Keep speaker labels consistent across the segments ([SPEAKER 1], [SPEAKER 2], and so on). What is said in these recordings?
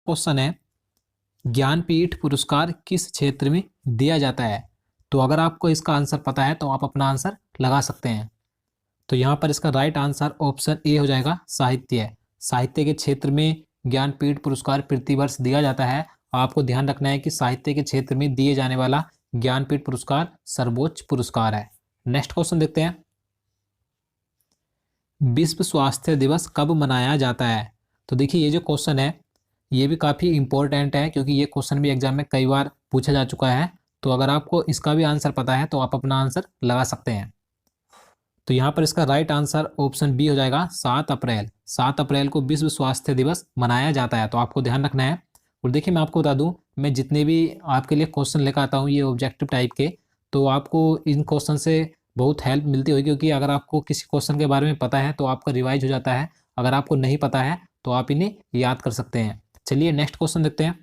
[SPEAKER 1] Question है, ज्ञानपीठ पुरस्कार किस क्षेत्र में दिया जाता है? तो अगर आपको इसका आंसर पता है तो आप अपना आंसर लगा सकते हैं। तो यहाँ पर इसका राइट आंसर ऑप्शन ए हो जाएगा, साहित्य। साहित्य के क्षेत्र में ज्ञानपीठ पुरस्कार प्रतिवर्ष दिया जाता है। आपको ध्यान रखना है कि साहित्य के क्षेत्र में दिए जाने वाला ज्ञानपीठ पुरस्कार सर्वोच्च पुरस्कार है। नेक्स्ट क्वेश्चन देखते हैं, विश्व स्वास्थ्य दिवस कब मनाया जाता है? तो देखिए ये जो क्वेश्चन है ये भी काफ़ी इंपॉर्टेंट है, क्योंकि ये क्वेश्चन भी एग्जाम में कई बार पूछा जा चुका है। तो अगर आपको इसका भी आंसर पता है तो आप अपना आंसर लगा सकते हैं। तो यहाँ पर इसका राइट आंसर ऑप्शन बी हो जाएगा, 7 अप्रैल। 7 अप्रैल को विश्व स्वास्थ्य दिवस मनाया जाता है, तो आपको ध्यान रखना है। और देखिए मैं आपको बता दूं, मैं जितने भी आपके लिए क्वेश्चन लेकर आता हूँ ये ऑब्जेक्टिव टाइप के, तो आपको इन क्वेश्चन से बहुत हेल्प मिलती होगी, क्योंकि अगर आपको किसी क्वेश्चन के बारे में पता है तो आपका रिवाइज हो जाता है। अगर आपको नहीं पता है तो आप इन्हें याद कर सकते हैं। चलिए नेक्स्ट क्वेश्चन देखते हैं।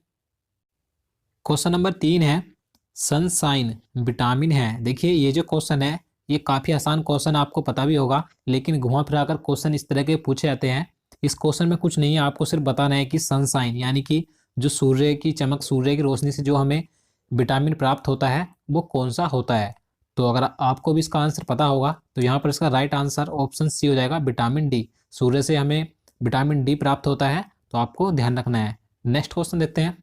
[SPEAKER 1] क्वेश्चन नंबर 3 है, सनशाइन विटामिन है। देखिए ये जो क्वेश्चन है ये काफ़ी आसान क्वेश्चन, आपको पता भी होगा, लेकिन घुमा फिरा कर क्वेश्चन इस तरह के पूछे जाते हैं। इस क्वेश्चन में कुछ नहीं है, आपको सिर्फ बताना है कि सनशाइन यानी कि जो सूर्य की चमक, सूर्य की रोशनी से जो हमें विटामिन प्राप्त होता है वो कौन सा होता है। तो अगर आपको भी इसका आंसर पता होगा तो यहाँ पर इसका राइट आंसर ऑप्शन सी हो जाएगा, विटामिन डी। सूर्य से हमें विटामिन डी प्राप्त होता है, तो आपको ध्यान रखना है। नेक्स्ट क्वेश्चन देखते हैं,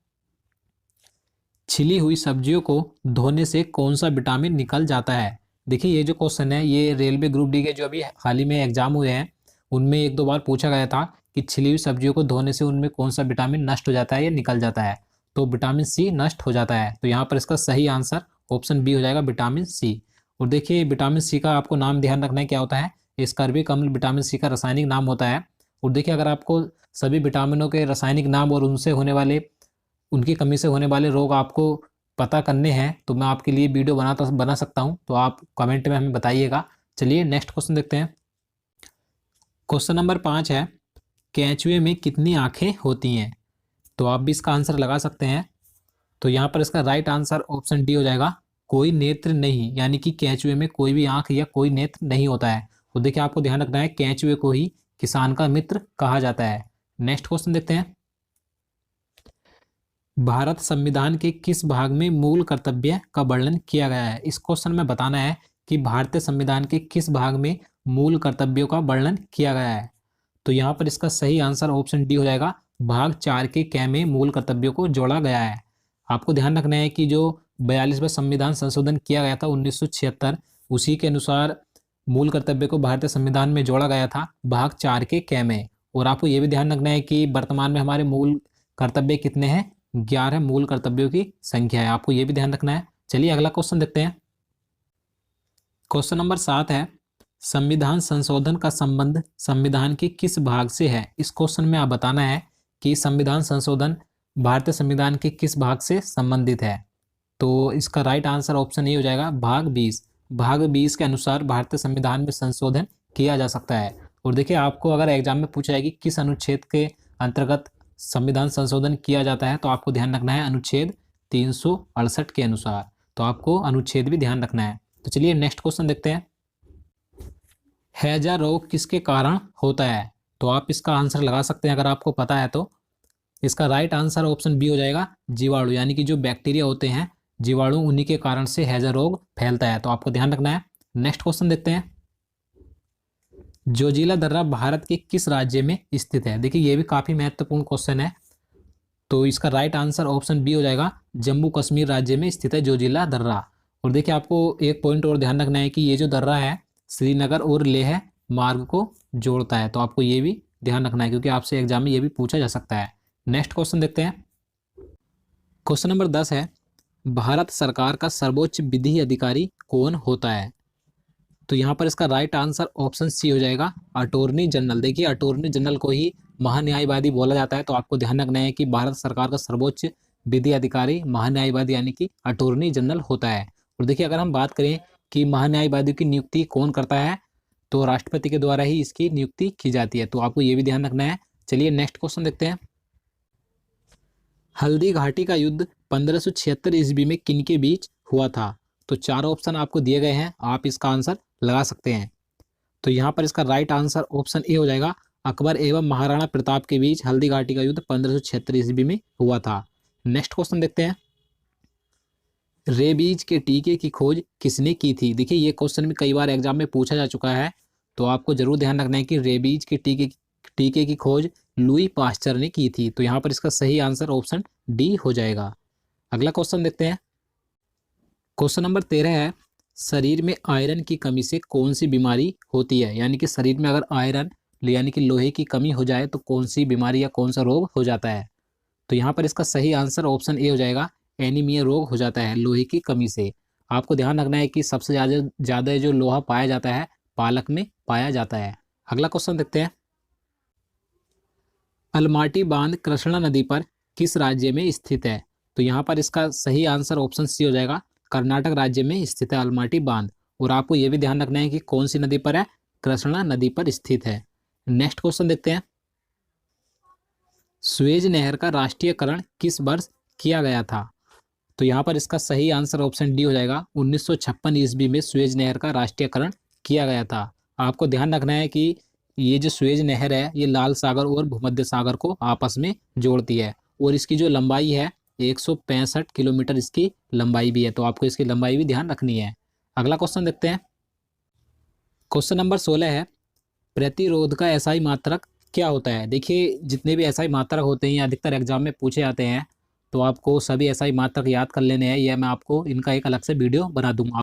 [SPEAKER 1] छिली हुई सब्जियों को धोने से कौन सा विटामिन निकल जाता है? देखिए ये जो क्वेश्चन है ये रेलवे ग्रुप डी के जो अभी हाल ही में एग्जाम हुए हैं उनमें 1-2 बार पूछा गया था कि छिली हुई सब्जियों को धोने से उनमें कौन सा विटामिन नष्ट हो जाता है या निकल जाता है। तो विटामिन सी नष्ट हो जाता है, तो यहाँ पर इसका सही आंसर ऑप्शन बी हो जाएगा, विटामिन सी। और देखिए विटामिन सी का आपको नाम ध्यान रखना है क्या होता है, स्कर्वी कम्ल विटामिन सी का रासायनिक नाम होता है। और देखिए अगर आपको सभी विटामिनों के रासायनिक नाम और उनसे होने वाले, उनकी कमी से होने वाले रोग आपको पता करने हैं तो मैं आपके लिए वीडियो बना सकता हूं, तो आप कमेंट में हमें बताइएगा। चलिए नेक्स्ट क्वेश्चन देखते हैं। क्वेश्चन नंबर 5 है, केंचुए में कितनी आंखें होती हैं? तो आप भी इसका आंसर लगा सकते हैं। तो यहाँ पर इसका राइट आंसर ऑप्शन डी हो जाएगा, कोई नेत्र नहीं, यानी कि केंचुए में कोई भी आंख या कोई नेत्र नहीं होता है। तो देखिए आपको ध्यान रखना है, केंचुए को ही किसान का मित्र कहा जाता है। नेक्स्ट क्वेश्चन देखते हैं, भारत संविधान के किस भाग में मूल कर्तव्य का वर्णन किया गया है? इस क्वेश्चन में बताना है कि भारतीय संविधान के किस भाग में मूल कर्तव्यों का वर्णन किया गया है। तो यहाँ पर इसका सही आंसर ऑप्शन डी हो जाएगा, भाग 4 के कै में मूल कर्तव्यों को जोड़ा गया है। आपको ध्यान रखना है कि जो 42वां संविधान संशोधन किया गया था 1976, उसी के अनुसार मूल कर्तव्य को भारतीय संविधान में जोड़ा गया था भाग 4 के कै में। और आपको ये भी ध्यान रखना है कि वर्तमान में हमारे मूल कर्तव्य कितने हैं, 11 मूल कर्तव्यों की संख्या है, आपको ये भी ध्यान रखना है। चलिए अगला क्वेश्चन देखते हैं। क्वेश्चन नंबर 7 है, संविधान संशोधन का संबंध संविधान के किस भाग से है? इस क्वेश्चन में आप बताना है कि संविधान संशोधन भारतीय संविधान के किस भाग से संबंधित है। तो इसका राइट आंसर ऑप्शन ए हो जाएगा, भाग 20। भाग 20 के अनुसार भारतीय संविधान में संशोधन किया जा सकता है। और देखिए आपको अगर एग्जाम में पूछा जाए कि किस अनुच्छेद के अंतर्गत संविधान संशोधन किया जाता है, तो आपको ध्यान रखना है अनुच्छेद 368 के अनुसार। तो आपको अनुच्छेद भी ध्यान रखना है। तो चलिए नेक्स्ट क्वेश्चन देखते हैं, हैजा रोग किसके कारण होता है? तो आप इसका आंसर लगा सकते हैं अगर आपको पता है तो। इसका राइट आंसर ऑप्शन बी हो जाएगा, जीवाणु, यानी कि जो बैक्टीरिया होते हैं जीवाणु, उन्हीं के कारण से हैजा रोग फैलता है, तो आपको ध्यान रखना है। नेक्स्ट क्वेश्चन देखते हैं, जोजिला दर्रा भारत के किस राज्य में स्थित है? देखिए ये भी काफी महत्वपूर्ण क्वेश्चन है। तो इसका राइट आंसर ऑप्शन बी हो जाएगा, जम्मू कश्मीर राज्य में स्थित है जोजिला दर्रा। और देखिए आपको एक पॉइंट और ध्यान रखना है कि ये जो दर्रा है श्रीनगर और लेह मार्ग को जोड़ता है, तो आपको ये भी ध्यान रखना है, क्योंकि आपसे एग्जाम में ये भी पूछा जा सकता है। नेक्स्ट क्वेश्चन देखते हैं। क्वेश्चन नंबर 10 है, भारत सरकार का सर्वोच्च विधि अधिकारी कौन होता है? तो यहाँ पर इसका राइट आंसर ऑप्शन सी हो जाएगा, अटॉर्नी जनरल। देखिए अटॉर्नी जनरल को ही महान्यायवादी बोला जाता है, तो आपको ध्यान रखना है कि भारत सरकार का सर्वोच्च विधि अधिकारी महान्यायवादी यानी कि अटॉर्नी जनरल होता है। और देखिए अगर हम बात करें कि महान्यायवादी की नियुक्ति कौन करता है, तो राष्ट्रपति के द्वारा ही इसकी नियुक्ति की जाती है, तो आपको ये भी ध्यान रखना है। चलिए नेक्स्ट क्वेश्चन देखते हैं, हल्दी घाटी का युद्ध 1576 ईस्वी में किन के बीच हुआ था? तो 4 ऑप्शन आपको दिए गए हैं, आप इसका आंसर लगा सकते हैं। तो यहाँ पर इसका राइट आंसर ऑप्शन ए हो जाएगा, अकबर एवं महाराणा प्रताप के बीच हल्दी घाटी का युद्ध 1576 ईस्वी में हुआ था। नेक्स्ट क्वेश्चन देखते हैं, रेबीज के टीके की खोज किसने की थी? देखिए ये क्वेश्चन भी कई बार एग्जाम में पूछा जा चुका है, तो आपको जरूर ध्यान रखना है कि रेबीज के टीके की खोज लुई पास्चर ने की थी। तो यहाँ पर इसका सही आंसर ऑप्शन डी हो जाएगा। अगला क्वेश्चन देखते हैं, क्वेश्चन नंबर 13 है, शरीर में आयरन की कमी से कौन सी बीमारी होती है? यानी कि शरीर में अगर आयरन यानी कि लोहे की कमी हो जाए तो कौन सी बीमारी या कौन सा रोग हो जाता है? तो यहाँ पर इसका सही आंसर ऑप्शन ए हो जाएगा, एनीमिया रोग हो जाता है लोहे की कमी से। आपको ध्यान रखना है कि सबसे ज़्यादा जो लोहा पाया जाता है पालक में पाया जाता है। अगला क्वेश्चन देखते हैं, अलमाटी बांध कृष्णा नदी पर किस राज्य में स्थित है? तो यहाँ पर इसका सही आंसर ऑप्शन सी हो जाएगा, कर्नाटक राज्य में स्थित है अलमाटी बांध। और आपको यह भी ध्यान रखना है कि कौन सी नदी पर है, कृष्णा नदी पर स्थित है। नेक्स्ट क्वेश्चन देखते हैं, सुएज नहर का राष्ट्रीयकरण किस वर्ष किया गया था? तो यहाँ पर इसका सही आंसर ऑप्शन डी हो जाएगा, 1956 ईस्वी में सुएज नहर का राष्ट्रीयकरण किया गया था। आपको ध्यान रखना है कि ये जो सुएज नहर है ये लाल सागर और भूमध्य सागर को आपस में जोड़ती है, और इसकी जो लंबाई है 165 किलोमीटर इसकी लंबाई भी है। तो आपको इसकी लंबाई भी ध्यान रखनी है। अगला क्वेश्चन देखते हैं, क्वेश्चन नंबर 16 है, प्रतिरोध का एसआई मात्रक क्या होता है? देखिए जितने भी एसआई मात्रक होते हैं अधिकतर एग्जाम में पूछे जाते हैं, तो आपको सभी एसआई मात्रक याद कर लेने हैं। यह मैं आपको इनका एक अलग से वीडियो बना दूंगा।